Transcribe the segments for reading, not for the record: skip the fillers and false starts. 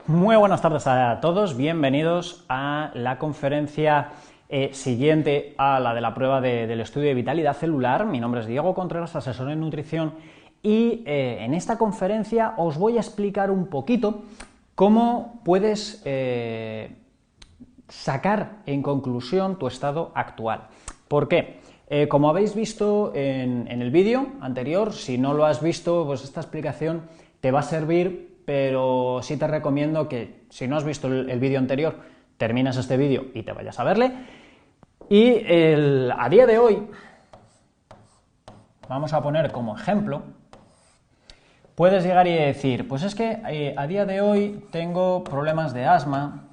Muy buenas tardes a todos, bienvenidos a la conferencia siguiente a la de la prueba del estudio de vitalidad celular. Mi nombre es Diego Contreras, asesor en nutrición, y en esta conferencia os voy a explicar un poquito cómo puedes sacar en conclusión tu estado actual. ¿Por qué? Como habéis visto en el vídeo anterior, si no lo has visto, pues esta explicación te va a servir, pero sí te recomiendo que, si no has visto el vídeo anterior, terminas este vídeo y te vayas a verle. Y a día de hoy, vamos a poner como ejemplo, puedes llegar y decir, pues es que a día de hoy tengo problemas de asma,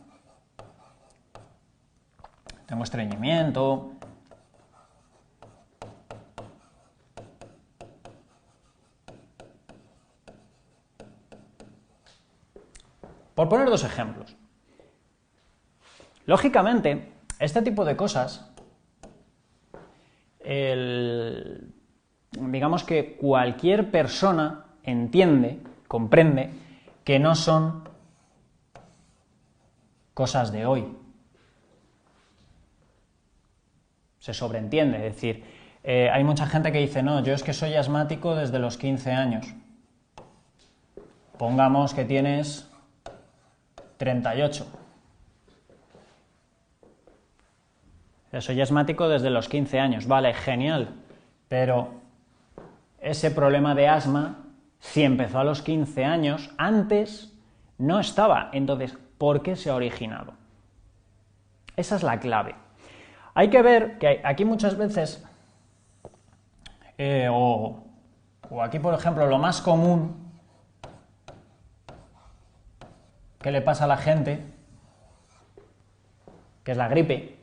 tengo estreñimiento, por poner dos ejemplos. Lógicamente, este tipo de cosas, digamos que cualquier persona entiende, comprende, que no son cosas de hoy. Se sobreentiende, es decir, hay mucha gente que dice, no, yo es que soy asmático desde los 15 años. Pongamos que tienes 38. Soy asmático desde los 15 años, vale, genial, pero ese problema de asma, si empezó a los 15 años, antes no estaba. Entonces, ¿por qué se ha originado? Esa es la clave. Hay que ver que aquí muchas veces, o aquí por ejemplo, lo más común que le pasa a la gente, que es la gripe.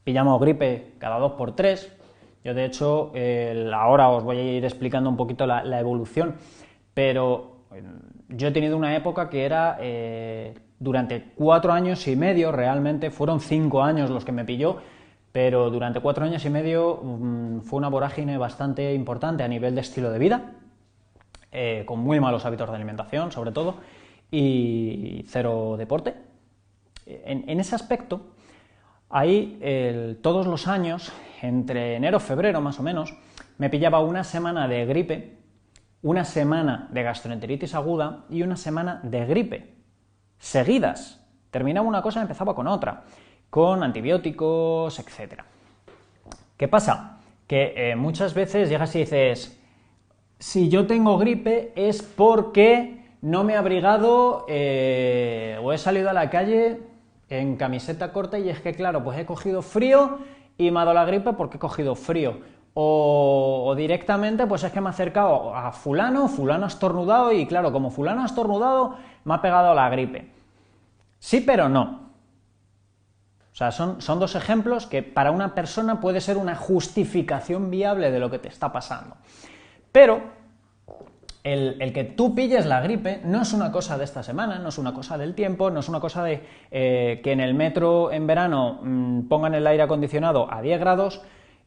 Pillamos gripe cada 2x3. Yo de hecho ahora os voy a ir explicando un poquito la evolución, pero yo he tenido una época que era durante 4 años y medio, realmente fueron 5 años los que me pilló, pero durante 4 años y medio fue una vorágine bastante importante a nivel de estilo de vida, con muy malos hábitos de alimentación sobre todo, y cero deporte. En ese aspecto, ahí todos los años, entre enero y febrero más o menos, me pillaba una semana de gripe, una semana de gastroenteritis aguda y una semana de gripe, seguidas. Terminaba una cosa y empezaba con otra, con antibióticos, etc. ¿Qué pasa? Que muchas veces llegas y dices, si yo tengo gripe es porque no me he abrigado o he salido a la calle en camiseta corta y es que claro, pues he cogido frío y me ha dado la gripe porque he cogido frío. O directamente, pues es que me he acercado a fulano ha estornudado y claro, como fulano ha estornudado, me ha pegado la gripe. Sí, pero no. O sea, son dos ejemplos que para una persona puede ser una justificación viable de lo que te está pasando. Pero el que tú pilles la gripe no es una cosa de esta semana, no es una cosa del tiempo, no es una cosa de que en el metro en verano pongan el aire acondicionado a 10 grados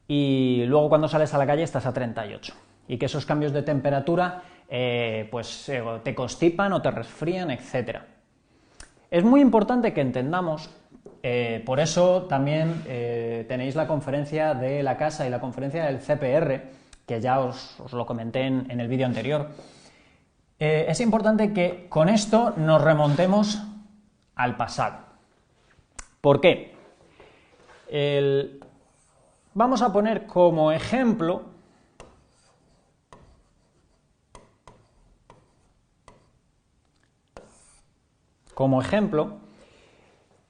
y luego cuando sales a la calle estás a 38. Y que esos cambios de temperatura te constipan o te resfrían, etc. Es muy importante que entendamos, por eso también tenéis la conferencia de la casa y la conferencia del CPR, que ya os lo comenté en el vídeo anterior. Es importante que con esto nos remontemos al pasado. ¿Por qué? Vamos a poner como ejemplo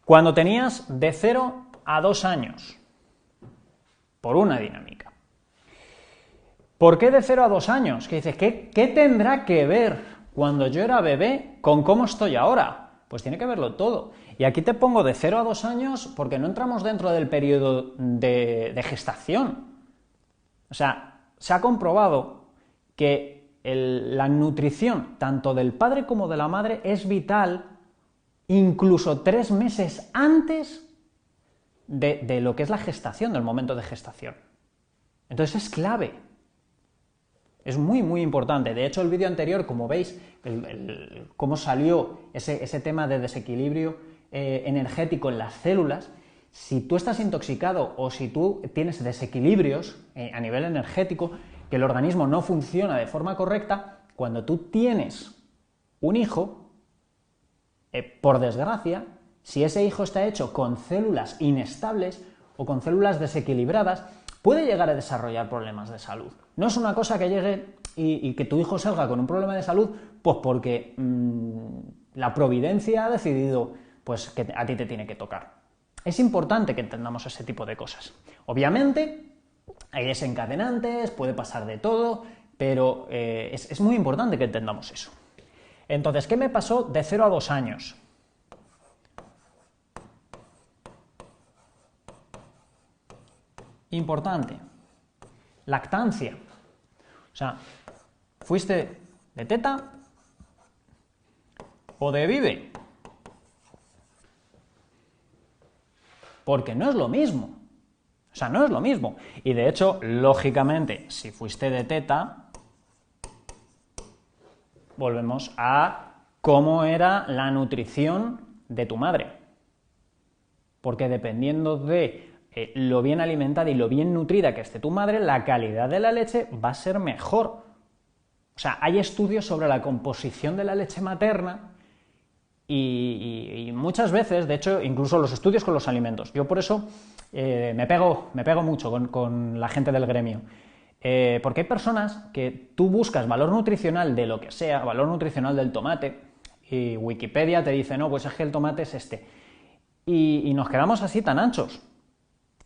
cuando tenías de 0 a 2 años, por una dinámica. ¿Por qué de 0 a 2 años? Que dices, ¿qué tendrá que ver cuando yo era bebé con cómo estoy ahora? Pues tiene que verlo todo. Y aquí te pongo de 0 a 2 años porque no entramos dentro del periodo de gestación. O sea, se ha comprobado que la nutrición, tanto del padre como de la madre, es vital incluso 3 meses antes de lo que es la gestación, del momento de gestación. Entonces es clave. Es muy, muy importante. De hecho, el vídeo anterior, como veis, cómo salió ese tema de desequilibrio energético en las células, si tú estás intoxicado o si tú tienes desequilibrios a nivel energético, que el organismo no funciona de forma correcta, cuando tú tienes un hijo, por desgracia, si ese hijo está hecho con células inestables o con células desequilibradas, puede llegar a desarrollar problemas de salud. No es una cosa que llegue y que tu hijo salga con un problema de salud, pues porque la providencia ha decidido pues, que a ti te tiene que tocar. Es importante que entendamos ese tipo de cosas. Obviamente, hay desencadenantes, puede pasar de todo, pero es muy importante que entendamos eso. Entonces, ¿qué me pasó de 0 a 2 años? Importante. Lactancia. O sea, ¿fuiste de teta o de bibe? Porque no es lo mismo. O sea, no es lo mismo. Y de hecho, lógicamente, si fuiste de teta, volvemos a cómo era la nutrición de tu madre. Porque dependiendo de lo bien alimentada y lo bien nutrida que esté tu madre, la calidad de la leche va a ser mejor. O sea, hay estudios sobre la composición de la leche materna y muchas veces, de hecho, incluso los estudios con los alimentos. Yo por eso me pego mucho con la gente del gremio. Porque hay personas que tú buscas valor nutricional de lo que sea, valor nutricional del tomate, y Wikipedia te dice, no, pues es que el tomate es este. Y nos quedamos así tan anchos.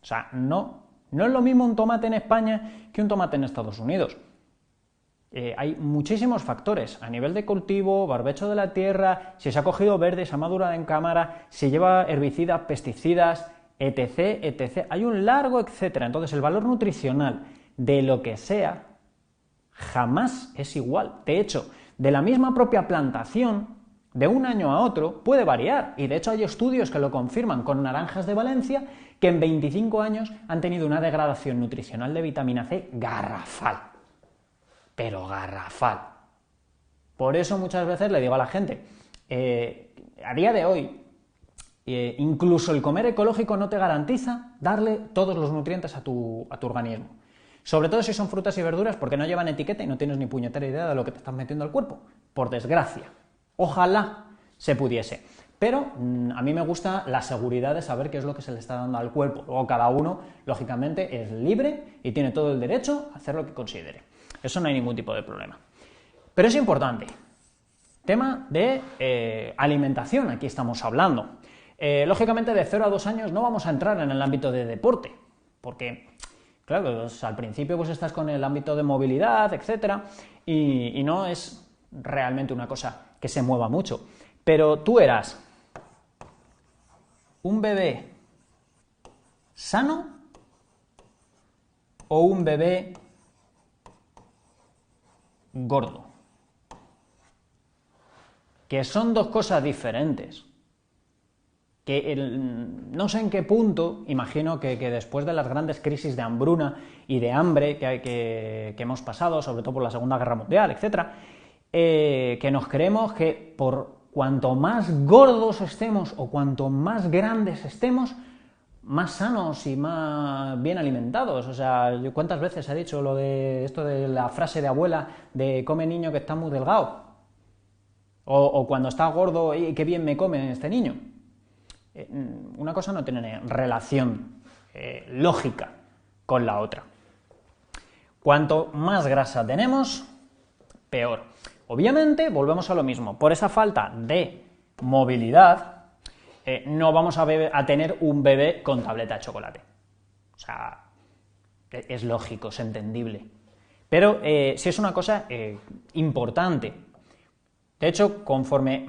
O sea, no es lo mismo un tomate en España que un tomate en Estados Unidos. Hay muchísimos factores, a nivel de cultivo, barbecho de la tierra, si se ha cogido verde, se ha madurado en cámara, si lleva herbicidas, pesticidas, etc, etc. Hay un largo etcétera. Entonces, el valor nutricional de lo que sea jamás es igual. De hecho, de la misma propia plantación, de un año a otro, puede variar. Y de hecho hay estudios que lo confirman con naranjas de Valencia, que en 25 años han tenido una degradación nutricional de vitamina C garrafal. Pero garrafal. Por eso muchas veces le digo a la gente, a día de hoy, incluso el comer ecológico no te garantiza darle todos los nutrientes a tu organismo. Sobre todo si son frutas y verduras, porque no llevan etiqueta y no tienes ni puñetera idea de lo que te estás metiendo al cuerpo. Por desgracia. Ojalá se pudiese. Pero a mí me gusta la seguridad de saber qué es lo que se le está dando al cuerpo. Luego cada uno, lógicamente, es libre y tiene todo el derecho a hacer lo que considere. Eso no hay ningún tipo de problema. Pero es importante. Tema de alimentación, aquí estamos hablando. Lógicamente, de 0 a 2 años no vamos a entrar en el ámbito de deporte, porque, claro, pues, al principio pues estás con el ámbito de movilidad, etcétera, y no es realmente una cosa que se mueva mucho. Pero tú eras un bebé sano o un bebé gordo, que son dos cosas diferentes. Que no sé en qué punto, imagino que después de las grandes crisis de hambruna y de hambre que hemos pasado, sobre todo por la Segunda Guerra Mundial, etcétera, que nos creemos que por cuanto más gordos estemos o cuanto más grandes estemos, más sanos y más bien alimentados. O sea, yo cuántas veces he dicho lo de esto de la frase de abuela de come niño que está muy delgado, o cuando está gordo y qué bien me come este niño. Una cosa no tiene relación lógica con la otra. Cuanto más grasa tenemos, peor. Obviamente, volvemos a lo mismo. Por esa falta de movilidad, no vamos a tener un bebé con tableta de chocolate. O sea, es lógico, es entendible. Pero sí es una cosa importante. De hecho, conforme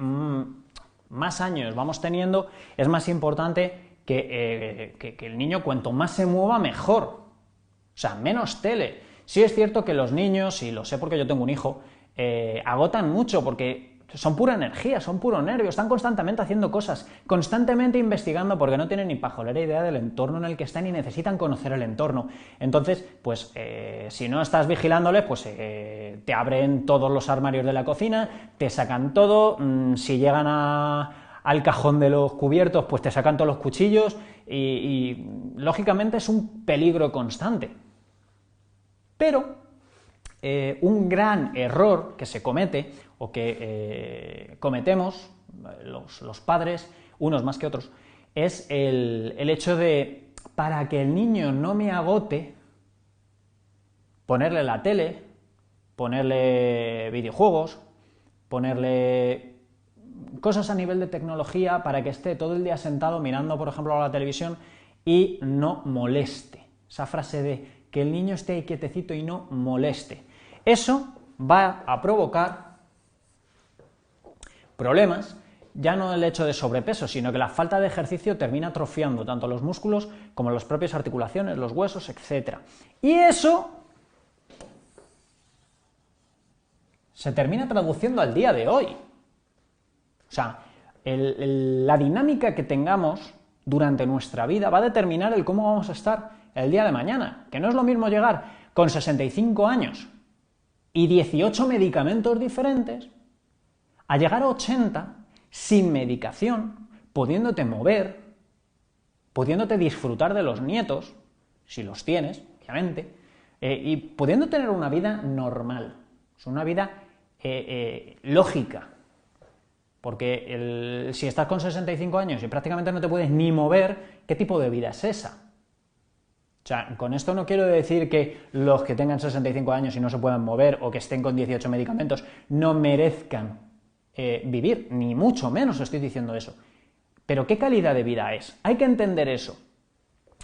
más años vamos teniendo, es más importante que el niño cuanto más se mueva, mejor. O sea, menos tele. Sí es cierto que los niños, y lo sé porque yo tengo un hijo, agotan mucho porque son pura energía, son puro nervio, están constantemente haciendo cosas, constantemente investigando porque no tienen ni pajolera idea del entorno en el que están y necesitan conocer el entorno. Entonces, pues si no estás vigilándoles, pues te abren todos los armarios de la cocina, te sacan todo, si llegan al cajón de los cubiertos, pues te sacan todos los cuchillos y lógicamente es un peligro constante. Pero un gran error que se comete o que cometemos los padres, unos más que otros, es el hecho de, para que el niño no me agote, ponerle la tele, ponerle videojuegos, ponerle cosas a nivel de tecnología para que esté todo el día sentado mirando, por ejemplo, la televisión y no moleste. Esa frase de que el niño esté ahí quietecito y no moleste. Eso va a provocar problemas, ya no el hecho de sobrepeso, sino que la falta de ejercicio termina atrofiando tanto los músculos como las propias articulaciones, los huesos, etc. Y eso se termina traduciendo al día de hoy. O sea, la dinámica que tengamos durante nuestra vida va a determinar el cómo vamos a estar el día de mañana, que no es lo mismo llegar con 65 años y 18 medicamentos diferentes a llegar a 80 sin medicación, pudiéndote mover, pudiéndote disfrutar de los nietos, si los tienes, obviamente, y pudiendo tener una vida normal, una vida lógica. Porque si estás con 65 años y prácticamente no te puedes ni mover, ¿qué tipo de vida es esa? O sea, con esto no quiero decir que los que tengan 65 años y no se puedan mover o que estén con 18 medicamentos no merezcan vivir, ni mucho menos estoy diciendo eso. Pero ¿qué calidad de vida es? Hay que entender eso.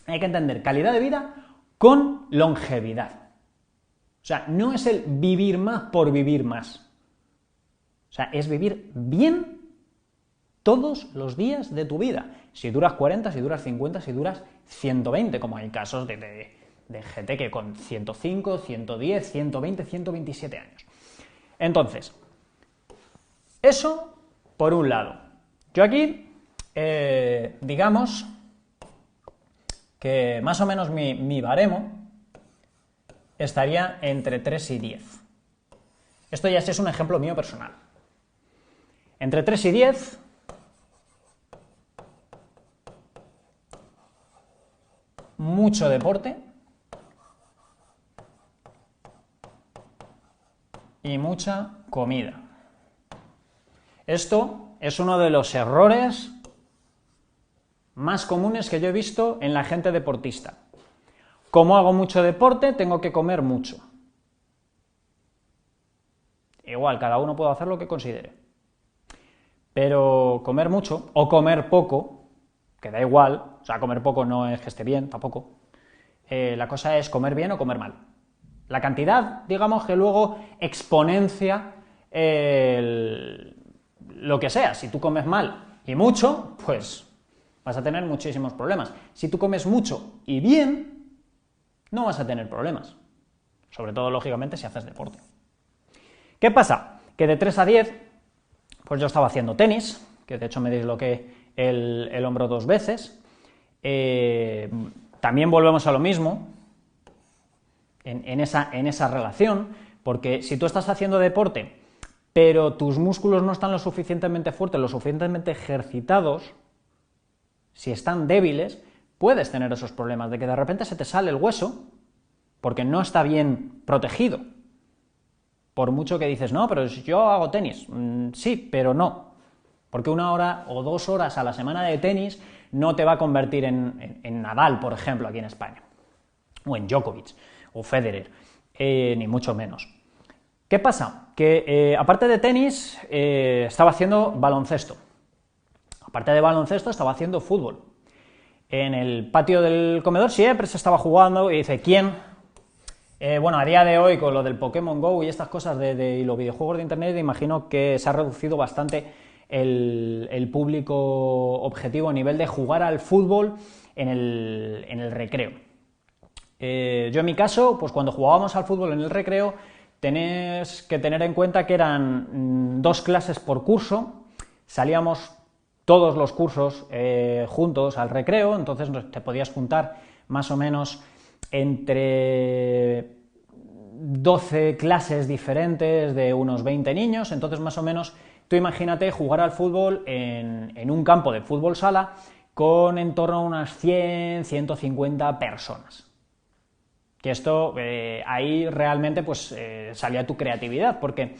Hay que entender calidad de vida con longevidad. O sea, no es el vivir más por vivir más. O sea, es vivir bien todos los días de tu vida. Si duras 40, si duras 50, si duras 120, como hay casos de gente que con 105, 110, 120, 127 años. Entonces, eso por un lado. Yo aquí, digamos que más o menos mi baremo estaría entre 3 y 10. Esto ya es un ejemplo mío personal. Entre 3 y 10, mucho deporte y mucha comida. Esto es uno de los errores más comunes que yo he visto en la gente deportista. Como hago mucho deporte, tengo que comer mucho. Igual, cada uno puede hacer lo que considere. Pero comer mucho o comer poco, que da igual, o sea, comer poco no es que esté bien, tampoco. La cosa es comer bien o comer mal. La cantidad, digamos, que luego exponencia lo que sea. Si tú comes mal y mucho, pues vas a tener muchísimos problemas. Si tú comes mucho y bien, no vas a tener problemas. Sobre todo, lógicamente, si haces deporte. ¿Qué pasa? Que de 3 a 10, pues yo estaba haciendo tenis, que de hecho me disloqué el hombro 2 veces. También volvemos a lo mismo en esa relación, porque si tú estás haciendo deporte, pero tus músculos no están lo suficientemente fuertes, lo suficientemente ejercitados, si están débiles, puedes tener esos problemas de que de repente se te sale el hueso porque no está bien protegido. Por mucho que dices, no, pero yo hago tenis. Sí, pero no. Porque 1 hora o 2 horas a la semana de tenis no te va a convertir en Nadal, por ejemplo, aquí en España. O en Djokovic, o Federer, ni mucho menos. ¿Qué pasa? Que aparte de tenis, estaba haciendo baloncesto. Aparte de baloncesto, estaba haciendo fútbol. En el patio del comedor siempre se estaba jugando y dice, ¿quién? Bueno, a día de hoy, con lo del Pokémon GO y estas cosas y los videojuegos de internet, imagino que se ha reducido bastante el público objetivo a nivel de jugar al fútbol en el recreo. Yo en mi caso, pues cuando jugábamos al fútbol en el recreo, tenés que tener en cuenta que eran 2 clases por curso, salíamos todos los cursos juntos al recreo, entonces te podías juntar más o menos entre 12 clases diferentes de unos 20 niños, entonces más o menos tú imagínate jugar al fútbol en un campo de fútbol sala con en torno a unas 100, 150 personas. Que esto, ahí realmente pues salía tu creatividad, porque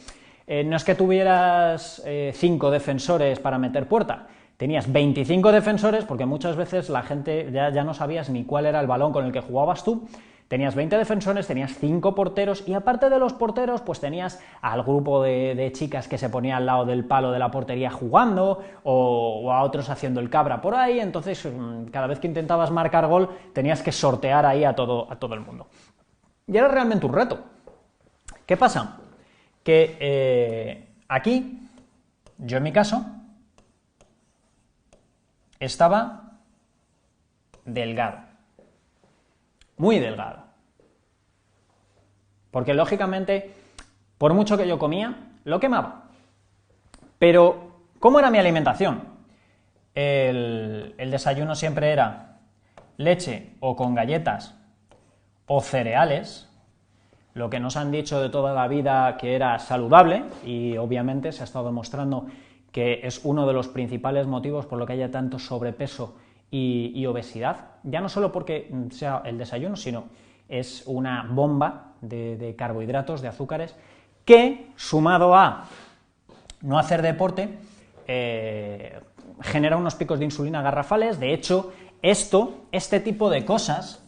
no es que tuvieras 5 defensores para meter puerta, tenías 25 defensores, porque muchas veces la gente ya no sabías ni cuál era el balón con el que jugabas tú. Tenías 20 defensores, tenías 5 porteros y aparte de los porteros pues tenías al grupo de chicas que se ponía al lado del palo de la portería jugando o a otros haciendo el cabra por ahí, entonces cada vez que intentabas marcar gol tenías que sortear ahí a todo el mundo. Y era realmente un reto. ¿Qué pasa? Que aquí, yo en mi caso, estaba delgado. Muy delgado. Porque lógicamente, por mucho que yo comía, lo quemaba. Pero, ¿cómo era mi alimentación? El desayuno siempre era leche o con galletas o cereales, lo que nos han dicho de toda la vida que era saludable, y obviamente se ha estado demostrando que es uno de los principales motivos por lo que haya tanto sobrepeso y obesidad, ya no solo porque sea el desayuno, sino es una bomba de carbohidratos, de azúcares, que, sumado a no hacer deporte, genera unos picos de insulina garrafales. De hecho, este tipo de cosas,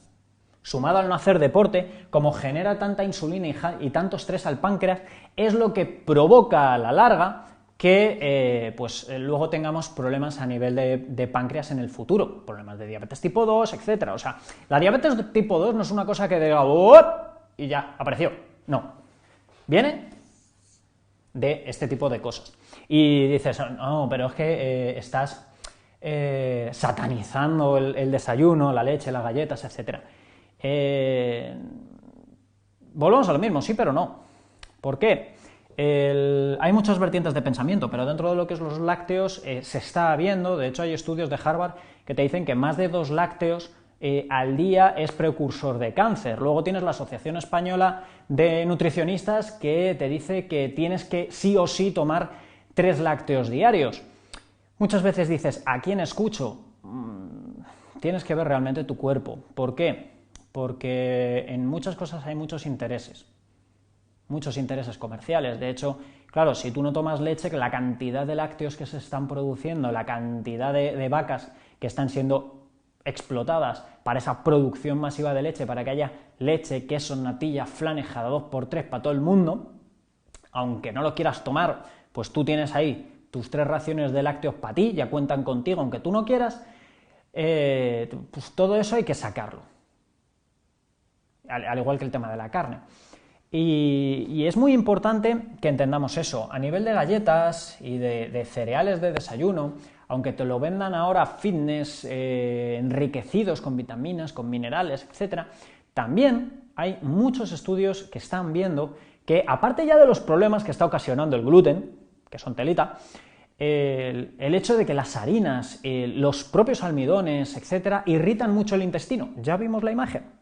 sumado al no hacer deporte, como genera tanta insulina y tanto estrés al páncreas, es lo que provoca a la larga que luego tengamos problemas a nivel de páncreas en el futuro, problemas de diabetes tipo 2, etc. O sea, la diabetes tipo 2 no es una cosa que diga ¡oh! Y ya, apareció. No. Viene de este tipo de cosas. Y dices, no, pero es que estás satanizando el desayuno, la leche, las galletas, etc. Volvemos a lo mismo, sí, pero no. ¿Por qué? Hay muchas vertientes de pensamiento, pero dentro de lo que es los lácteos se está viendo, de hecho hay estudios de Harvard que te dicen que más de 2 lácteos al día es precursor de cáncer. Luego tienes la Asociación Española de Nutricionistas que te dice que tienes que sí o sí tomar 3 lácteos diarios. Muchas veces dices, ¿a quién escucho? Tienes que ver realmente tu cuerpo. ¿Por qué? Porque en muchas cosas hay muchos intereses comerciales. De hecho, claro, si tú no tomas leche, la cantidad de lácteos que se están produciendo, la cantidad de vacas que están siendo explotadas para esa producción masiva de leche, para que haya leche, queso, natilla, flanes cada 2x3 para todo el mundo, aunque no lo quieras tomar, pues tú tienes ahí tus 3 raciones de lácteos para ti, ya cuentan contigo, aunque tú no quieras, pues todo eso hay que sacarlo. Al igual que el tema de la carne. Y es muy importante que entendamos eso. A nivel de galletas y de cereales de desayuno, aunque te lo vendan ahora fitness, enriquecidos con vitaminas, con minerales, etc., también hay muchos estudios que están viendo que, aparte ya de los problemas que está ocasionando el gluten, que son telita, el hecho de que las harinas, los propios almidones, etc., irritan mucho el intestino. Ya vimos la imagen.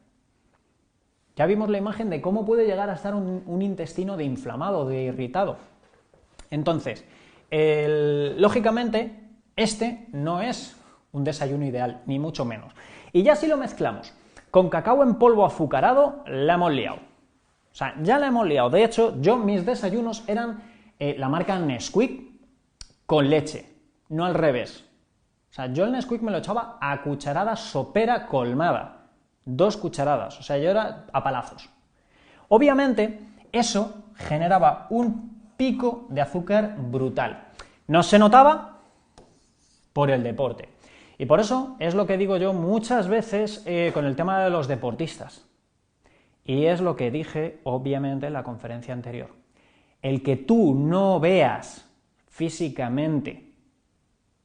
Ya vimos la imagen de cómo puede llegar a estar un intestino de inflamado, de irritado. Entonces, lógicamente, este no es un desayuno ideal, ni mucho menos. Y ya si lo mezclamos con cacao en polvo azucarado, la hemos liado. O sea, ya la hemos liado. De hecho, mis desayunos eran la marca Nesquik con leche, no al revés. O sea, yo el Nesquik me lo echaba a cucharada sopera colmada. 2 cucharadas, o sea, yo era a palazos. Obviamente, eso generaba un pico de azúcar brutal. No se notaba por el deporte. Y por eso es lo que digo yo muchas veces con el tema de los deportistas. Y es lo que dije, obviamente, en la conferencia anterior. El que tú no veas físicamente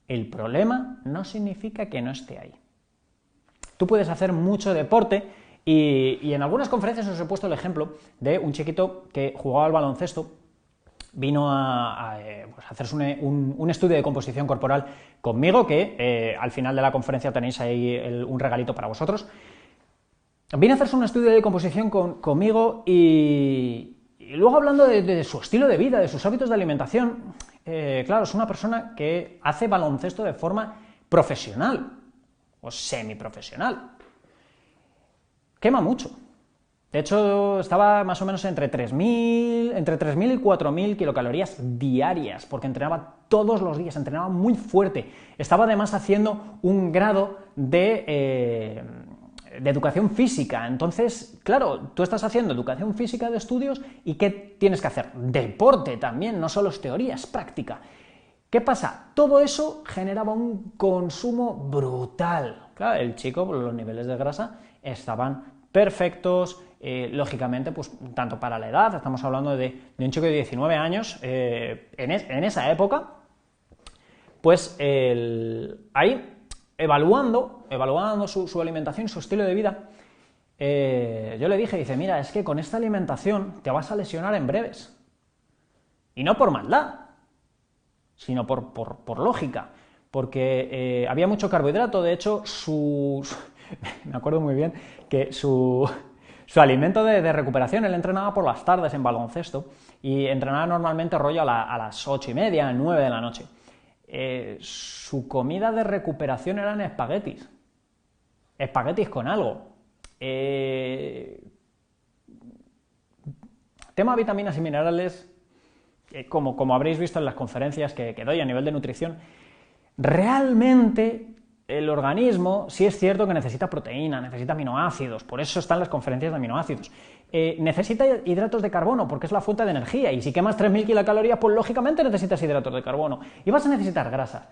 el problema no significa que no esté ahí. Tú puedes hacer mucho deporte Y en algunas conferencias os he puesto el ejemplo de un chiquito que jugaba al baloncesto, vino a pues, hacerse un estudio de composición corporal conmigo, que al final de la conferencia tenéis ahí un regalito para vosotros. Vino a hacerse un estudio de composición conmigo y luego hablando de su estilo de vida, de sus hábitos de alimentación, claro, es una persona que hace baloncesto de forma profesional o semiprofesional. Quema mucho. De hecho, estaba más o menos entre 3.000 y 4.000 kilocalorías diarias, porque entrenaba todos los días, entrenaba muy fuerte. Estaba además haciendo un grado de educación física. Entonces, claro, tú estás haciendo educación física de estudios y ¿qué tienes que hacer? Deporte también, no solo es teoría, es práctica. ¿Qué pasa? Todo eso generaba un consumo brutal. Claro, el chico, los niveles de grasa estaban perfectos, lógicamente, pues tanto para la edad, estamos hablando de un chico de 19 años, en esa época, pues ahí, evaluando su alimentación, su estilo de vida, yo le dije, dice, mira, es que con esta alimentación te vas a lesionar en breves. Y no por maldad, sino por lógica, porque había mucho carbohidrato. De hecho, me acuerdo muy bien que su alimento de recuperación, él entrenaba por las tardes en baloncesto y entrenaba normalmente rollo a las 8:30, 9 de la noche. Su comida de recuperación eran espaguetis con algo. Tema vitaminas y minerales, como habréis visto en las conferencias que doy a nivel de nutrición, realmente el organismo sí es cierto que necesita proteína, necesita aminoácidos, por eso están las conferencias de aminoácidos. Necesita hidratos de carbono porque es la fuente de energía, y si quemas 3.000 kilocalorías, pues lógicamente necesitas hidratos de carbono y vas a necesitar grasas.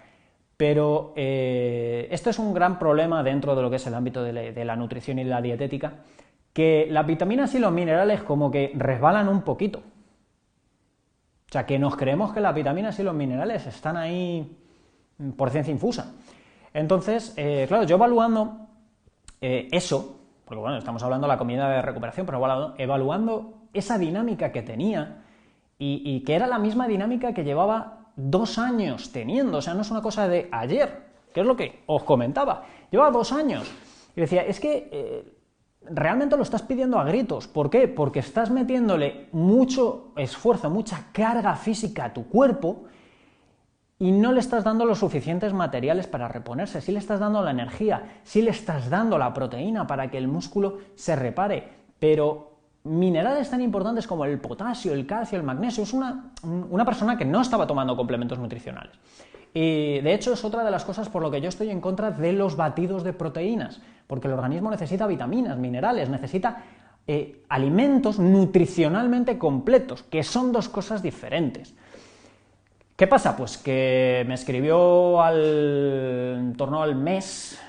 Pero esto es un gran problema dentro de lo que es el ámbito de la nutrición y la dietética, que las vitaminas y los minerales como que resbalan un poquito. O sea, que nos creemos que las vitaminas y los minerales están ahí por ciencia infusa. Entonces, claro, yo evaluando eso, porque bueno, estamos hablando de la comida de recuperación, pero evaluando esa dinámica que tenía y que era la misma dinámica que llevaba 2 años teniendo, o sea, no es una cosa de ayer, que es lo que os comentaba, llevaba 2 años. Y decía, es que realmente lo estás pidiendo a gritos. ¿Por qué? Porque estás metiéndole mucho esfuerzo, mucha carga física a tu cuerpo y no le estás dando los suficientes materiales para reponerse. Sí le estás dando la energía, sí le estás dando la proteína para que el músculo se repare, pero minerales tan importantes como el potasio, el calcio, el magnesio, es una persona que no estaba tomando complementos nutricionales. Y de hecho es otra de las cosas por lo que yo estoy en contra de los batidos de proteínas, porque el organismo necesita vitaminas, minerales, necesita alimentos nutricionalmente completos, que son dos cosas diferentes. ¿Qué pasa? Pues que me escribió en torno al mes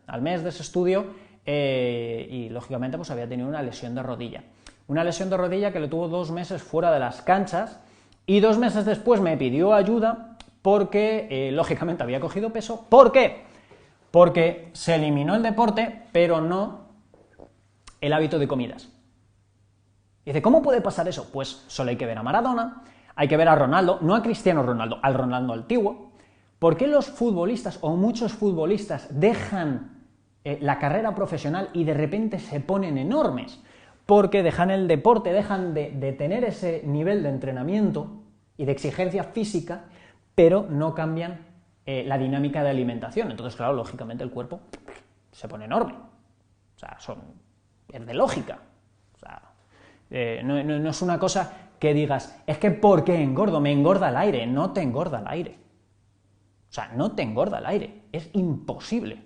de ese estudio y lógicamente pues había tenido una lesión de rodilla. Una lesión de rodilla que le tuvo 2 meses fuera de las canchas y 2 meses después me pidió ayuda porque lógicamente había cogido peso. ¿Por qué? Porque se eliminó el deporte pero no el hábito de comidas. Y dice, ¿cómo puede pasar eso? Pues solo hay que ver a Maradona, hay que ver a Ronaldo, no a Cristiano Ronaldo, al Ronaldo antiguo. ¿Por qué los futbolistas o muchos futbolistas dejan la carrera profesional y de repente se ponen enormes? Porque dejan el deporte, dejan de tener ese nivel de entrenamiento y de exigencia física, pero no cambian la dinámica de alimentación. Entonces, claro, lógicamente el cuerpo se pone enorme. O sea, es de lógica. O sea, no es una cosa que digas, es que ¿por qué engordo? Me engorda el aire. No te engorda el aire. O sea, no te engorda el aire. Es imposible.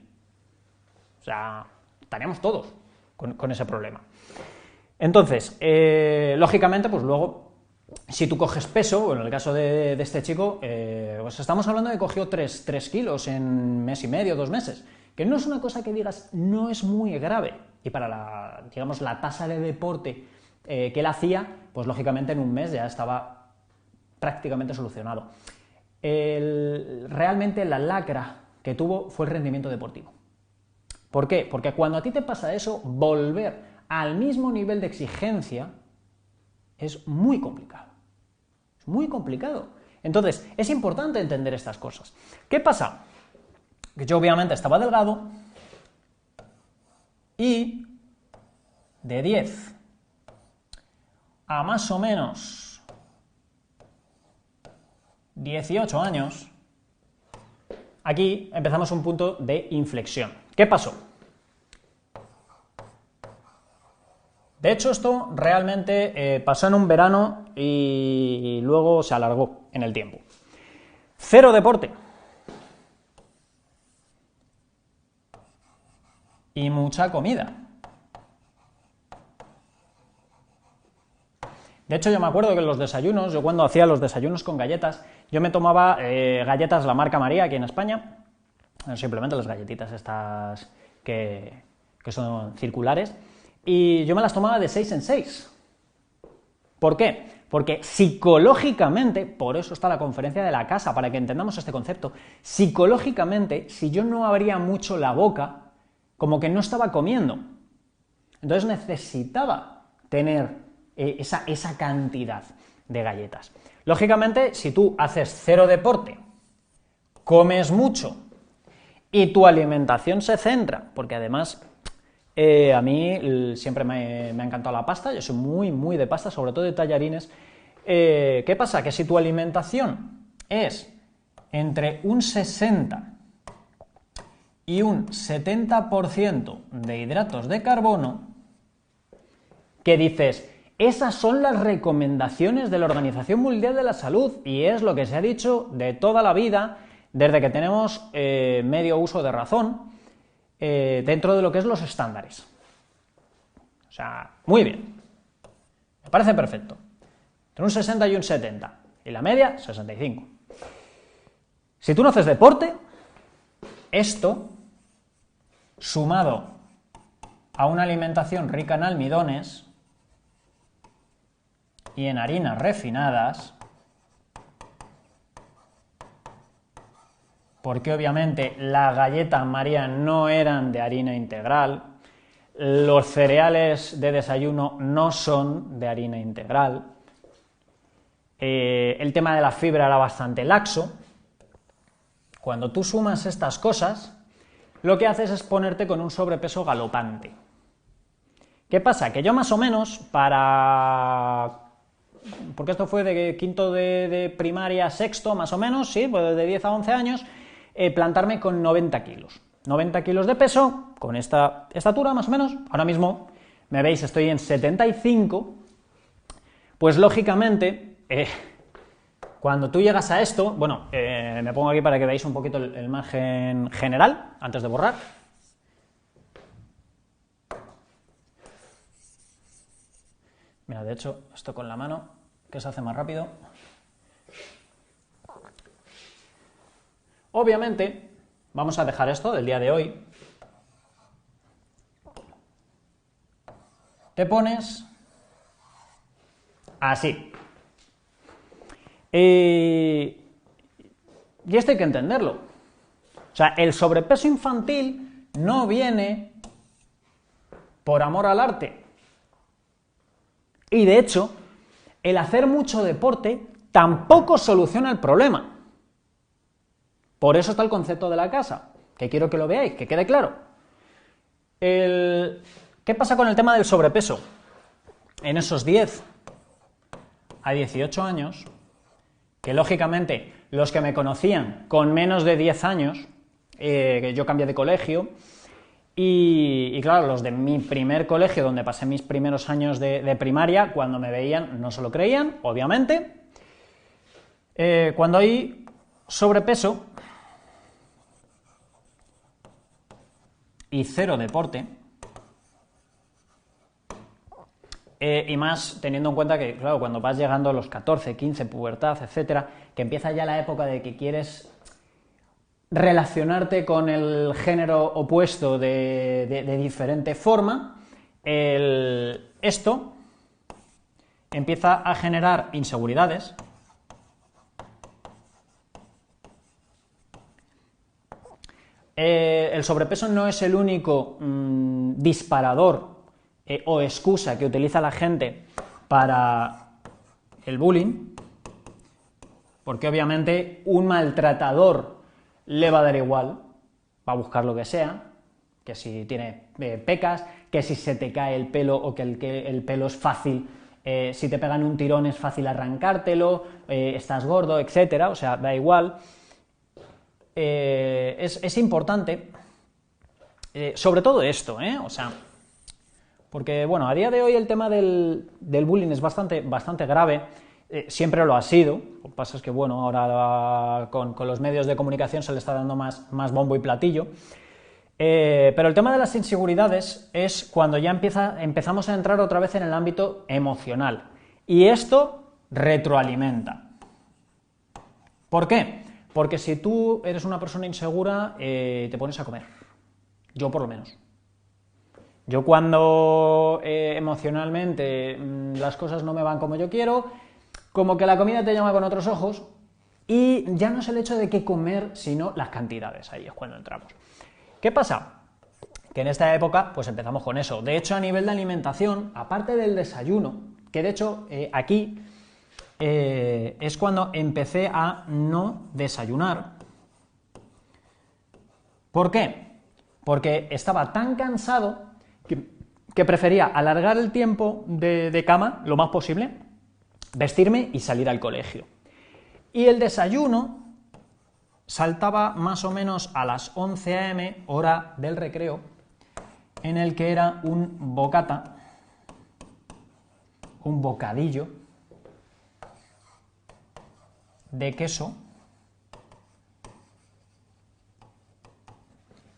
O sea, estaríamos todos con ese problema. Entonces, lógicamente, pues luego, si tú coges peso, bueno, en el caso de este chico, pues estamos hablando de que cogió 3 kilos en mes y medio, 2 meses, que no es una cosa que digas, no es muy grave, y para la tasa de deporte que él hacía, pues lógicamente en un mes ya estaba prácticamente solucionado. Realmente la lacra que tuvo fue el rendimiento deportivo. ¿Por qué? Porque cuando a ti te pasa eso, volver al mismo nivel de exigencia es muy complicado. Es muy complicado. Entonces, es importante entender estas cosas. ¿Qué pasa? Que yo obviamente estaba delgado y de 10 a más o menos 18 años, aquí empezamos un punto de inflexión. ¿Qué pasó? De hecho, esto realmente pasó en un verano y luego se alargó en el tiempo. Cero deporte. Y mucha comida. De hecho, yo me acuerdo que en los desayunos, yo cuando hacía los desayunos con galletas, yo me tomaba galletas la marca María aquí en España, simplemente las galletitas estas que son circulares, y yo me las tomaba de 6 en 6. ¿Por qué? Porque psicológicamente, por eso está la conferencia de la casa, para que entendamos este concepto, psicológicamente, si yo no abría mucho la boca, como que no estaba comiendo. Entonces necesitaba tener esa cantidad de galletas. Lógicamente, si tú haces cero deporte, comes mucho y tu alimentación se centra, porque además a mí siempre me ha encantado la pasta, yo soy muy de pasta, sobre todo de tallarines. ¿Qué pasa? Que si tu alimentación es entre un 60 y un 70% de hidratos de carbono, que dices, esas son las recomendaciones de la Organización Mundial de la Salud y es lo que se ha dicho de toda la vida, desde que tenemos medio uso de razón, dentro de lo que es los estándares. O sea, muy bien. Me parece perfecto. Entre un 60 y un 70. Y la media, 65. Si tú no haces deporte, esto, sumado a una alimentación rica en almidones y en harinas refinadas, porque obviamente la galleta María no eran de harina integral, los cereales de desayuno no son de harina integral, el tema de la fibra era bastante laxo. Cuando tú sumas estas cosas, lo que haces es ponerte con un sobrepeso galopante. ¿Qué pasa? Que yo más o menos porque esto fue de quinto de primaria, sexto, más o menos, sí, pues de 10 a 11 años, plantarme con 90 kilos. 90 kilos de peso, con esta estatura más o menos. Ahora mismo, me veis, estoy en 75. Pues lógicamente, cuando tú llegas a esto, bueno, me pongo aquí para que veáis un poquito el margen general, antes de borrar. Mira, de hecho, esto con la mano, que se hace más rápido. Obviamente, vamos a dejar esto del día de hoy. Te pones así. Y esto hay que entenderlo. O sea, el sobrepeso infantil no viene por amor al arte. Y de hecho, el hacer mucho deporte tampoco soluciona el problema. Por eso está el concepto de la casa, que quiero que lo veáis, que quede claro. ¿Qué pasa con el tema del sobrepeso? En esos 10 a 18 años, que lógicamente los que me conocían con menos de 10 años, que yo cambié de colegio, y claro, los de mi primer colegio, donde pasé mis primeros años de primaria, cuando me veían no se lo creían, obviamente. Cuando hay sobrepeso y cero deporte, y más teniendo en cuenta que, claro, cuando vas llegando a los 14, 15, pubertad, etcétera, que empieza ya la época de que quieres relacionarte con el género opuesto de diferente forma, esto empieza a generar inseguridades. el sobrepeso no es el único disparador o excusa que utiliza la gente para el bullying, porque obviamente un maltratador le va a dar igual, va a buscar lo que sea, que si tiene pecas, que si se te cae el pelo o que el pelo es fácil, si te pegan un tirón es fácil arrancártelo, estás gordo, etcétera, o sea, da igual. Es importante, sobre todo esto, o sea, porque, bueno, a día de hoy el tema del bullying es bastante grave, siempre lo ha sido, lo que pasa es que, bueno, ahora con los medios de comunicación se le está dando más bombo y platillo, pero el tema de las inseguridades es cuando ya empezamos a entrar otra vez en el ámbito emocional, y esto retroalimenta. ¿Por qué? Porque si tú eres una persona insegura, te pones a comer. Yo por lo menos. Yo cuando emocionalmente las cosas no me van como yo quiero, como que la comida te llama con otros ojos, y ya no es el hecho de qué comer, sino las cantidades, ahí es cuando entramos. ¿Qué pasa? Que en esta época pues empezamos con eso. De hecho, a nivel de alimentación, aparte del desayuno, que de hecho aquí es cuando empecé a no desayunar. ¿Por qué? Porque estaba tan cansado que prefería alargar el tiempo de cama lo más posible, vestirme y salir al colegio. Y el desayuno saltaba más o menos a las 11 a.m., hora del recreo, en el que era un bocata, un bocadillo de queso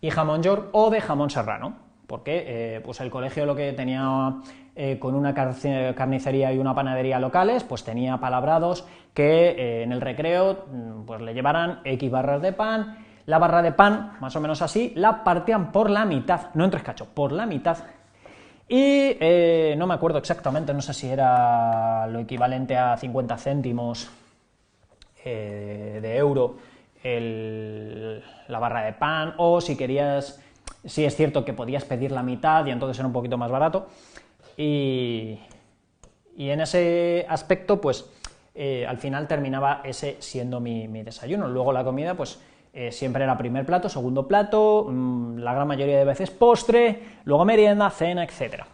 y jamón york o de jamón serrano, porque pues el colegio lo que tenía con una carnicería y una panadería locales, pues tenía palabrados que en el recreo pues le llevaran X barras de pan. La barra de pan, más o menos así, la partían por la mitad, no en 3 cachos, por la mitad. Y no me acuerdo exactamente, no sé si era lo equivalente a 50 céntimos de euro la barra de pan, o si querías, sí es cierto que podías pedir la mitad y entonces era un poquito más barato, y en ese aspecto pues al final terminaba ese siendo mi desayuno. Luego la comida pues siempre era primer plato, segundo plato, la gran mayoría de veces postre, luego merienda, cena, etc.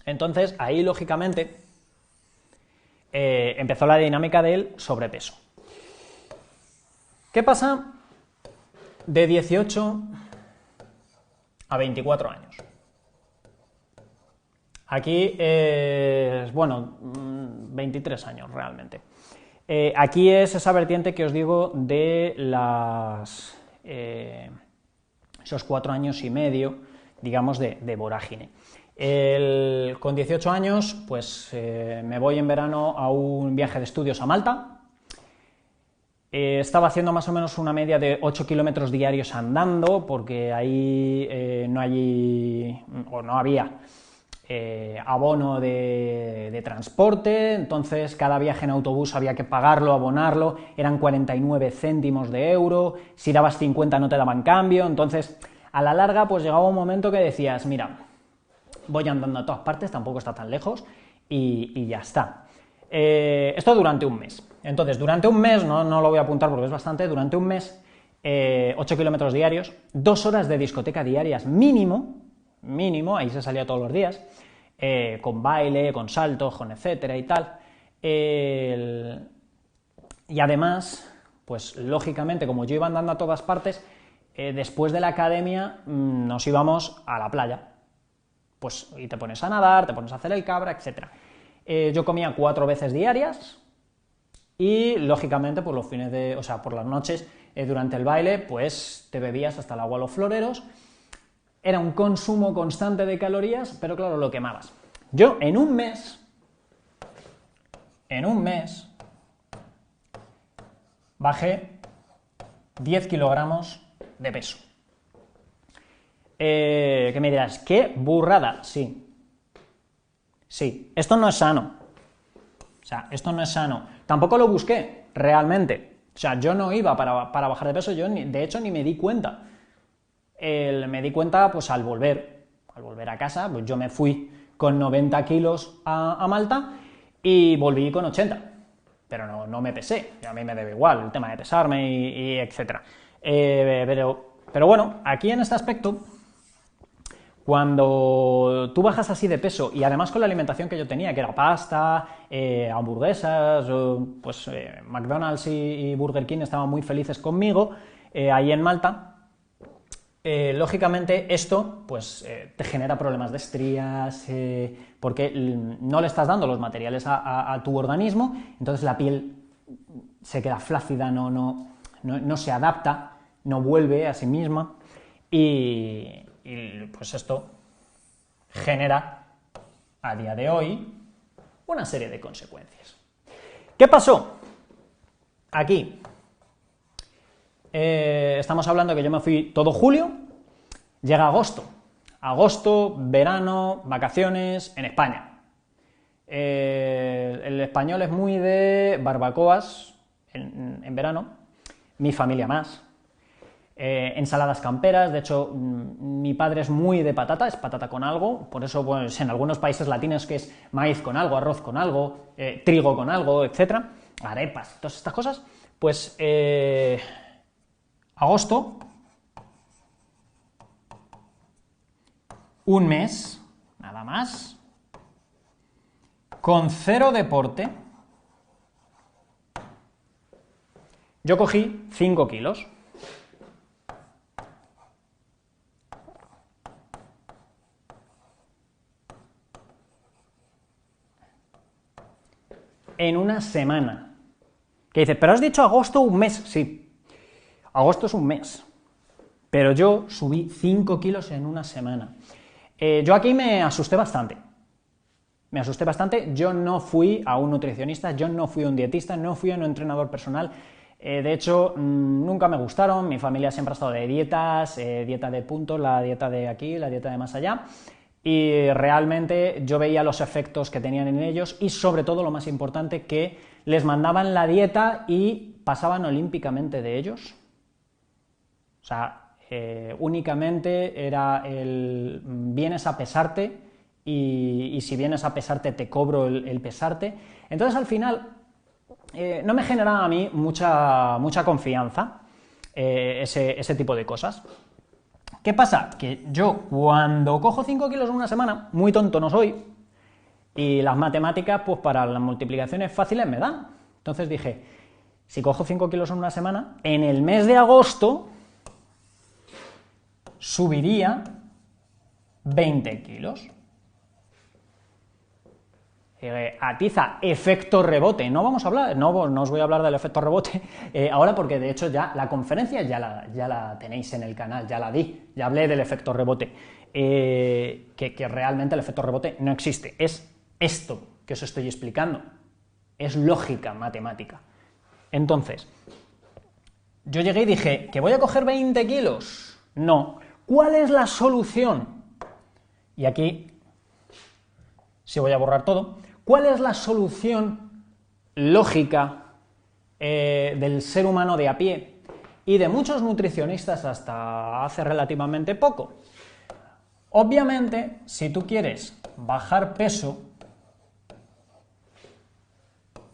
Entonces ahí lógicamente empezó la dinámica del sobrepeso. ¿Qué pasa de 18 a 24 años? Aquí es, bueno, 23 años realmente. Aquí es esa vertiente que os digo de esos 4 años y medio, digamos, de vorágine. Con 18 años, pues me voy en verano a un viaje de estudios a Malta. Estaba haciendo más o menos una media de 8 kilómetros diarios andando, porque ahí no había abono de transporte, entonces cada viaje en autobús había que pagarlo, abonarlo, eran 49 céntimos de euro, si dabas 50 no te daban cambio, entonces a la larga pues llegaba un momento que decías, mira, voy andando a todas partes, tampoco está tan lejos, y ya está. Esto durante un mes. Entonces, durante un mes, no lo voy a apuntar porque es bastante, durante un mes, 8 kilómetros diarios, 2 horas de discoteca diarias mínimo, ahí se salía todos los días, con baile, con saltos, con etcétera y tal. Y además, pues lógicamente, como yo iba andando a todas partes, después de la academia nos íbamos a la playa. Pues y te pones a nadar, te pones a hacer el cabra, etcétera. Yo comía 4 veces diarias y, lógicamente, pues por las noches, durante el baile, pues te bebías hasta el agua a los floreros. Era un consumo constante de calorías, pero claro, lo quemabas. Yo en un mes, bajé 10 kilogramos de peso. ¿Qué me dirás? ¿Qué burrada? Sí. Sí, esto no es sano. O sea, esto no es sano. Tampoco lo busqué, realmente. O sea, yo no iba para bajar de peso, yo de hecho ni me di cuenta. me di cuenta pues al volver a casa, pues yo me fui con 90 kilos a Malta y volví con 80, pero no me pesé, y a mí me debe igual el tema de pesarme y etcétera. Pero bueno, aquí en este aspecto, cuando tú bajas así de peso, y además con la alimentación que yo tenía, que era pasta, hamburguesas, pues McDonald's y Burger King estaban muy felices conmigo, ahí en Malta, lógicamente esto pues te genera problemas de estrías, porque no le estás dando los materiales a tu organismo, entonces la piel se queda flácida, no se adapta, no vuelve a sí misma, y pues esto genera a día de hoy una serie de consecuencias. ¿Qué pasó? Aquí estamos hablando que yo me fui todo julio, llega agosto, verano, vacaciones en España. El español es muy de barbacoas en verano, mi familia más. Ensaladas camperas, de hecho mi padre es muy de patata, es patata con algo, por eso pues, en algunos países latinos que es maíz con algo, arroz con algo, trigo con algo, etc. Arepas, todas estas cosas, pues agosto, un mes, nada más, con 0 deporte, yo cogí 5 kilos. En una semana. Que dices, pero has dicho agosto un mes. Sí, agosto es un mes, pero yo subí 5 kilos en una semana. Yo aquí me asusté bastante. Yo no fui a un nutricionista, yo no fui a un dietista, no fui a un entrenador personal. De hecho, nunca me gustaron. Mi familia siempre ha estado de dietas, dieta de puntos, la dieta de aquí, la dieta de más allá. Y realmente yo veía los efectos que tenían en ellos y sobre todo lo más importante, que les mandaban la dieta y pasaban olímpicamente de ellos. O sea, únicamente era el vienes a pesarte y si vienes a pesarte te cobro el pesarte. Entonces al final no me generaba a mí mucha confianza ese tipo de cosas. ¿Qué pasa? Que yo cuando cojo 5 kilos en una semana, muy tonto no soy, y las matemáticas, pues para las multiplicaciones fáciles me dan. Entonces dije, si cojo 5 kilos en una semana, en el mes de agosto subiría 20 kilos. Atiza efecto rebote. No vamos a hablar, no os voy a hablar del efecto rebote ahora, porque de hecho ya la conferencia ya la tenéis en el canal, ya la di, ya hablé del efecto rebote, que realmente el efecto rebote no existe, es esto que os estoy explicando, es lógica matemática. Entonces, yo llegué y dije, ¿que voy a coger 20 kilos? No. ¿Cuál es la solución? Y aquí, si voy a borrar todo, ¿cuál es la solución lógica del ser humano de a pie y de muchos nutricionistas hasta hace relativamente poco? Obviamente, si tú quieres bajar peso,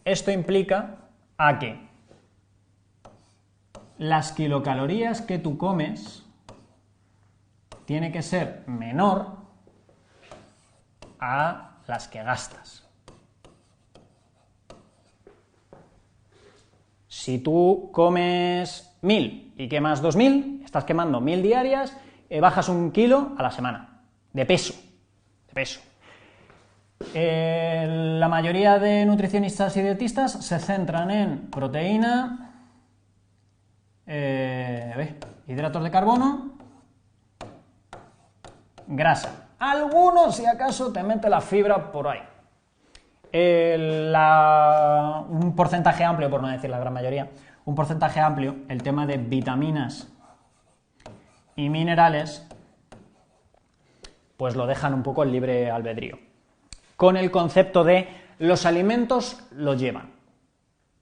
esto implica a que las kilocalorías que tú comes tiene que ser menor a las que gastas. Si tú comes 1000 y quemas 2000, estás quemando 1000 diarias, bajas 1 kilo a la semana de peso. La mayoría de nutricionistas y dietistas se centran en proteína, hidratos de carbono, grasa. Algunos, si acaso, te mete la fibra por ahí. Un porcentaje amplio, por no decir la gran mayoría, un porcentaje amplio, el tema de vitaminas y minerales, pues lo dejan un poco en libre albedrío. Con el concepto de los alimentos lo llevan.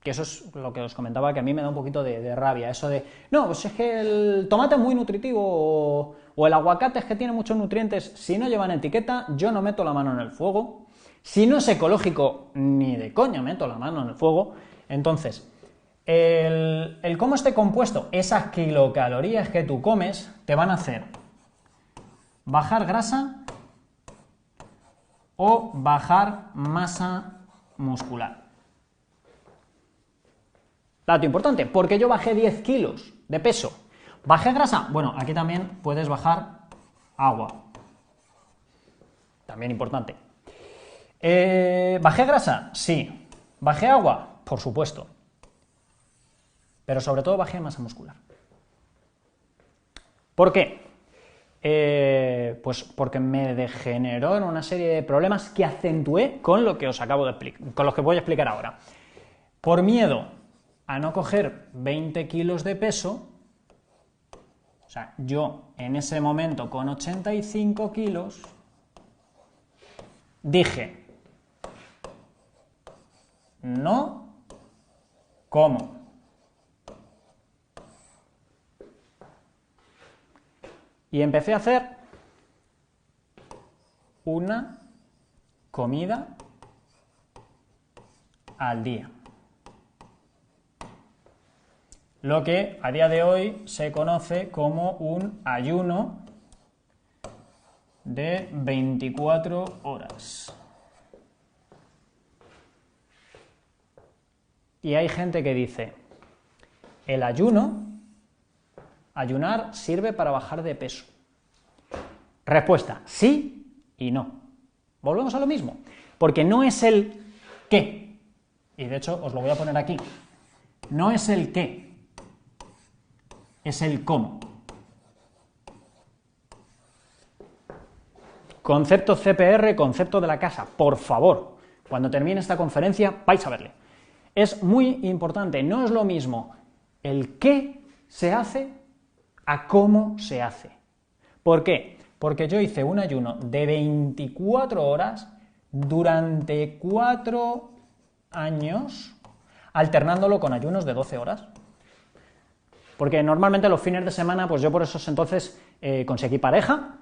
Que eso es lo que os comentaba, que a mí me da un poquito de rabia, eso de, no, pues es que el tomate es muy nutritivo o el aguacate es que tiene muchos nutrientes, si no llevan etiqueta, yo no meto la mano en el fuego, si no es ecológico, ni de coña meto la mano en el fuego. Entonces, el cómo esté compuesto, esas kilocalorías que tú comes, te van a hacer bajar grasa o bajar masa muscular. Dato importante, porque yo bajé 10 kilos de peso. ¿Bajé grasa? Bueno, aquí también puedes bajar agua. También importante. ¿Bajé grasa? Sí. ¿Bajé agua? Por supuesto. Pero sobre todo bajé masa muscular. ¿Por qué? Pues porque me degeneró en una serie de problemas que acentué con lo que os acabo de explicar, con los que voy a explicar ahora. Por miedo a no coger 20 kilos de peso, o sea, yo en ese momento con 85 kilos, dije, no como. Y empecé a hacer una comida al día. Lo que a día de hoy se conoce como un ayuno de 24 horas. Y hay gente que dice, el ayunar sirve para bajar de peso. Respuesta, sí y no. Volvemos a lo mismo, porque no es el qué, y de hecho os lo voy a poner aquí, no es el qué, es el cómo. Concepto CPR, concepto de la casa, por favor, cuando termine esta conferencia vais a verle. Es muy importante, no es lo mismo el qué se hace a cómo se hace. ¿Por qué? Porque yo hice un ayuno de 24 horas durante 4 años, alternándolo con ayunos de 12 horas. Porque normalmente los fines de semana, pues yo por esos entonces conseguí pareja,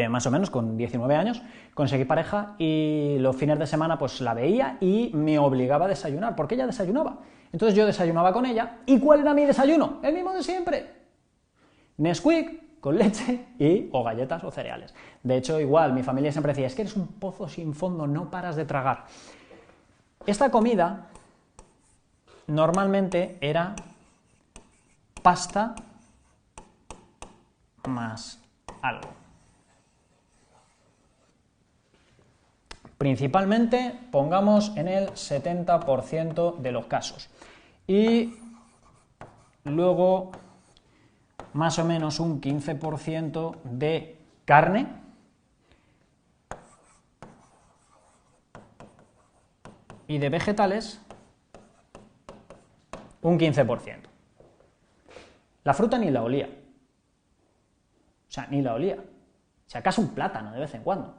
más o menos con 19 años, conseguí pareja y los fines de semana pues la veía y me obligaba a desayunar, porque ella desayunaba. Entonces yo desayunaba con ella, ¿y cuál era mi desayuno? El mismo de siempre. Nesquik con leche o galletas o cereales. De hecho, igual, mi familia siempre decía, es que eres un pozo sin fondo, no paras de tragar. Esta comida normalmente era pasta más algo. Principalmente, pongamos en el 70% de los casos. Y luego, más o menos un 15% de carne y de vegetales, un 15%. La fruta ni la olía. O sea, ni la olía. Si acaso un plátano de vez en cuando.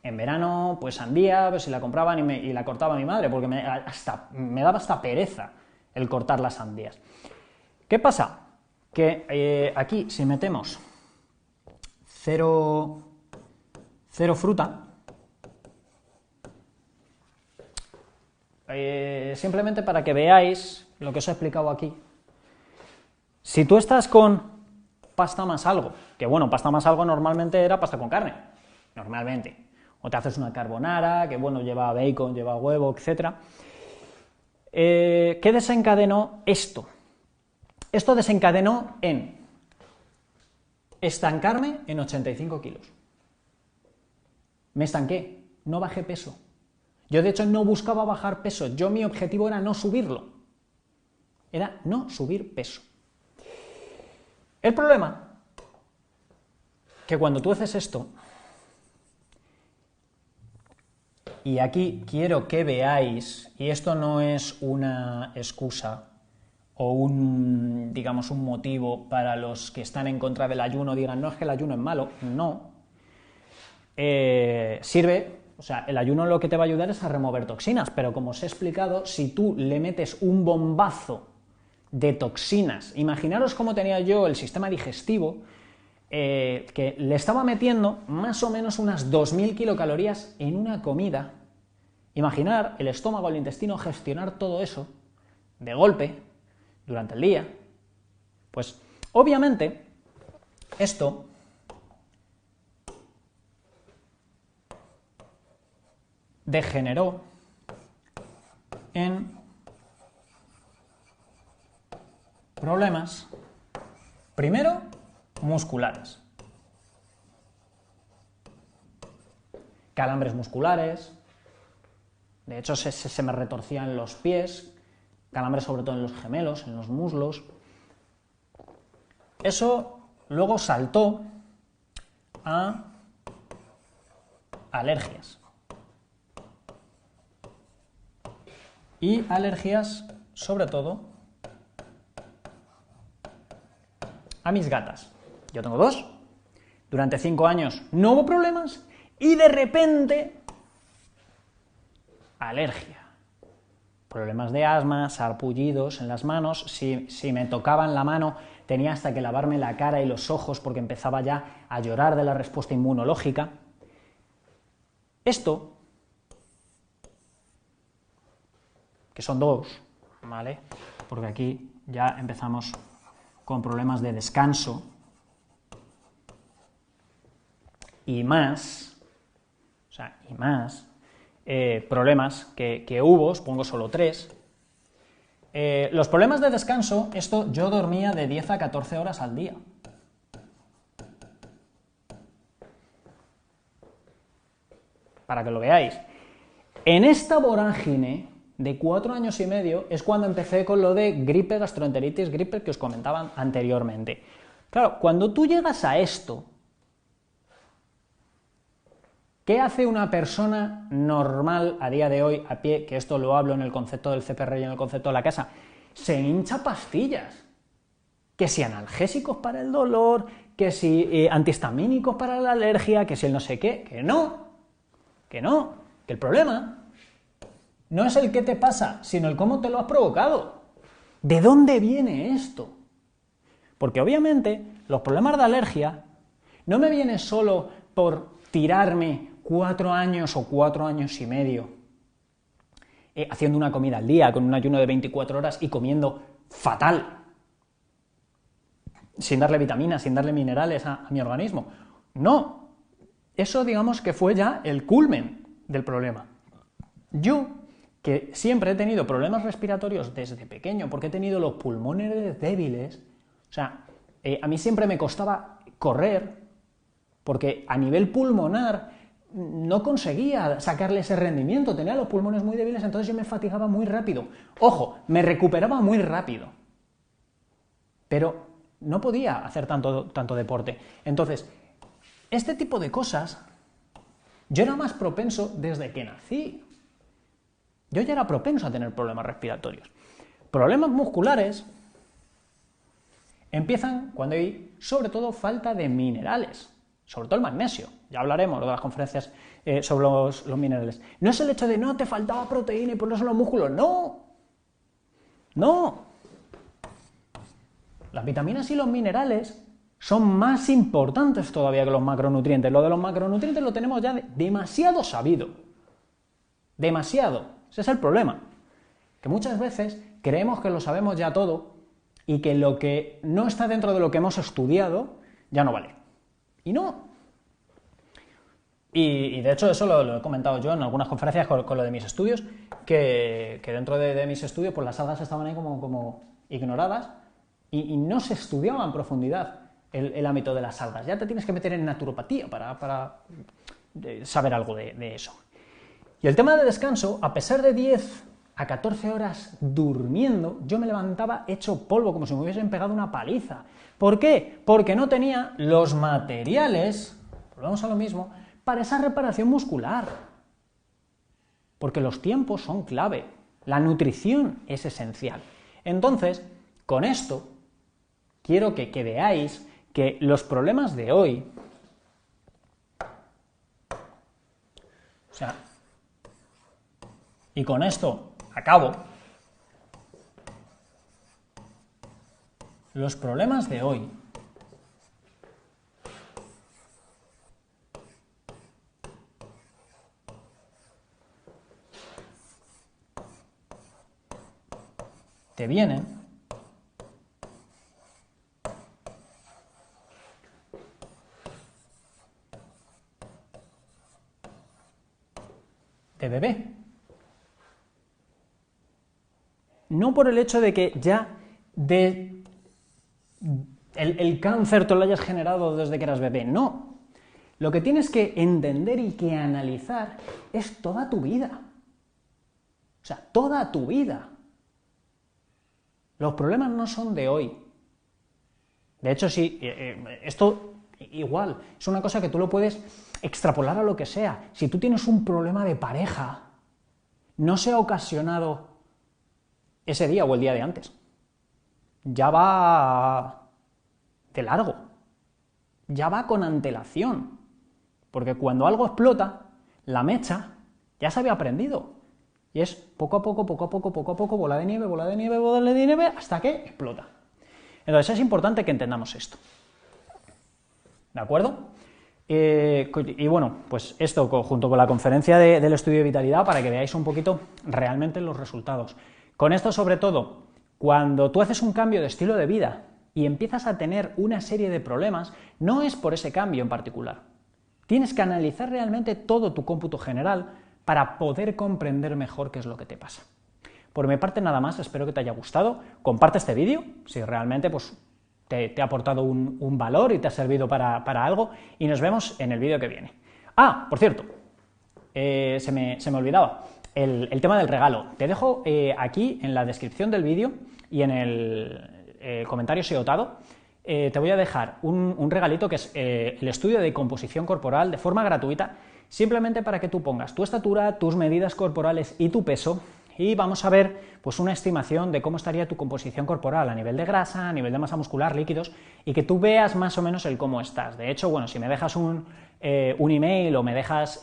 En verano, pues sandía, pues si la compraban y la cortaba mi madre, porque me daba hasta pereza el cortar las sandías. ¿Qué pasa? Que aquí, si metemos cero fruta, simplemente para que veáis lo que os he explicado aquí, si tú estás con pasta más algo, que bueno, pasta más algo normalmente era pasta con carne, normalmente, o te haces una carbonara, que bueno, lleva bacon, lleva huevo, etc. ¿Qué desencadenó esto? Esto desencadenó en estancarme en 85 kilos. Me estanqué, no bajé peso. Yo de hecho no buscaba bajar peso, mi objetivo era no subirlo. Era no subir peso. El problema que cuando tú haces esto, y aquí quiero que veáis, y esto no es una excusa o digamos, un motivo para los que están en contra del ayuno, digan, no, es que el ayuno es malo, no. Sirve O sea, el ayuno lo que te va a ayudar es a remover toxinas, pero como os he explicado, si tú le metes un bombazo de toxinas, imaginaros cómo tenía yo el sistema digestivo, que le estaba metiendo más o menos unas 2000 kilocalorías en una comida. Imaginar el estómago, el intestino, gestionar todo eso de golpe durante el día. Pues obviamente esto degeneró en problemas, primero, musculares. Calambres musculares, de hecho se me retorcían los pies, calambres sobre todo en los gemelos, en los muslos. Eso luego saltó a alergias. Y alergias, sobre todo, a mis gatas. Yo tengo 2. Durante 5 años no hubo problemas y de repente alergia. Problemas de asma, sarpullidos en las manos. Si me tocaban la mano tenía hasta que lavarme la cara y los ojos porque empezaba ya a llorar de la respuesta inmunológica. Esto, que son 2, ¿vale? Porque aquí ya empezamos con problemas de descanso y más, problemas que hubo, os pongo solo 3. Los problemas de descanso, esto yo dormía de 10 a 14 horas al día. Para que lo veáis. En esta vorágine de 4 años y medio es cuando empecé con lo de gripe, gastroenteritis, gripe que os comentaba anteriormente. Claro, cuando tú llegas a esto, ¿qué hace una persona normal a día de hoy, a pie, que esto lo hablo en el concepto del CPR y en el concepto de la casa? Se hincha pastillas, que si analgésicos para el dolor, que si antihistamínicos para la alergia, que si el no sé qué, que el problema no es el qué te pasa, sino el cómo te lo has provocado. ¿De dónde viene esto? Porque obviamente los problemas de alergia no me vienen solo por tirarme 4 años o 4 años y medio haciendo una comida al día, con un ayuno de 24 horas y comiendo fatal, sin darle vitaminas, sin darle minerales a mi organismo. No, eso digamos que fue ya el culmen del problema. Yo, que siempre he tenido problemas respiratorios desde pequeño, porque he tenido los pulmones débiles, o sea, a mí siempre me costaba correr, porque a nivel pulmonar no conseguía sacarle ese rendimiento, tenía los pulmones muy débiles, entonces yo me fatigaba muy rápido. Ojo, me recuperaba muy rápido, pero no podía hacer tanto deporte. Entonces, este tipo de cosas, yo era más propenso desde que nací. Yo ya era propenso a tener problemas respiratorios. Problemas musculares empiezan cuando hay, sobre todo, falta de minerales, sobre todo el magnesio. Ya hablaremos de las conferencias sobre los minerales. No es el hecho de no te faltaba proteína y por eso los músculos. No. Las vitaminas y los minerales son más importantes todavía que los macronutrientes. Lo de los macronutrientes lo tenemos ya demasiado sabido. Demasiado. Ese es el problema. Que muchas veces creemos que lo sabemos ya todo y que lo que no está dentro de lo que hemos estudiado ya no vale. Y no. Y de hecho eso lo he comentado yo en algunas conferencias con lo de mis estudios, que dentro de mis estudios pues las algas estaban ahí como ignoradas y no se estudiaba en profundidad el ámbito de las algas. Ya te tienes que meter en naturopatía para saber algo de eso. Y el tema de descanso, a pesar de 10 a 14 horas durmiendo, yo me levantaba hecho polvo, como si me hubiesen pegado una paliza. ¿Por qué? Porque no tenía los materiales, volvemos a lo mismo, para esa reparación muscular. Porque los tiempos son clave, la nutrición es esencial. Entonces, con esto, quiero que veáis que los problemas de hoy, o sea, y con esto acabo. Los problemas de hoy te vienen de bebé. No por el hecho de que ya el cáncer te lo hayas generado desde que eras bebé, no. Lo que tienes que entender y que analizar es toda tu vida. O sea, toda tu vida. Los problemas no son de hoy. De hecho, sí, esto igual, es una cosa que tú lo puedes extrapolar a lo que sea. Si tú tienes un problema de pareja, no se ha ocasionado ese día o el día de antes. Ya va de largo. Ya va con antelación. Porque cuando algo explota, la mecha ya se había aprendido. Y es poco a poco, bola de nieve, bola de nieve, bola de nieve, hasta que explota. Entonces es importante que entendamos esto. ¿De acuerdo? Y bueno, pues esto junto con la conferencia del estudio de vitalidad para que veáis un poquito realmente los resultados. Con esto sobre todo, cuando tú haces un cambio de estilo de vida y empiezas a tener una serie de problemas, no es por ese cambio en particular. Tienes que analizar realmente todo tu cómputo general para poder comprender mejor qué es lo que te pasa. Por mi parte nada más, espero que te haya gustado. Comparte este vídeo si realmente pues, te ha aportado un valor y te ha servido para algo, y nos vemos en el vídeo que viene. Ah, por cierto, se me olvidaba, el tema del regalo. Te dejo aquí en la descripción del vídeo y en el comentario SEOtado, te voy a dejar un regalito que es el estudio de composición corporal de forma gratuita, simplemente para que tú pongas tu estatura, tus medidas corporales y tu peso, y vamos a ver pues una estimación de cómo estaría tu composición corporal a nivel de grasa, a nivel de masa muscular, líquidos, y que tú veas más o menos el cómo estás. De hecho, bueno, si me dejas un email o me dejas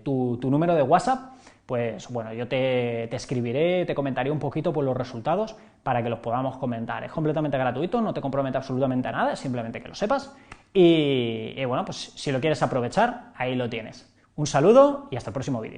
tu número de WhatsApp, pues bueno, yo te escribiré, te comentaré un poquito por los resultados para que los podamos comentar. Es completamente gratuito, no te compromete absolutamente a nada, es simplemente que lo sepas. Y bueno, pues si lo quieres aprovechar, ahí lo tienes. Un saludo y hasta el próximo vídeo.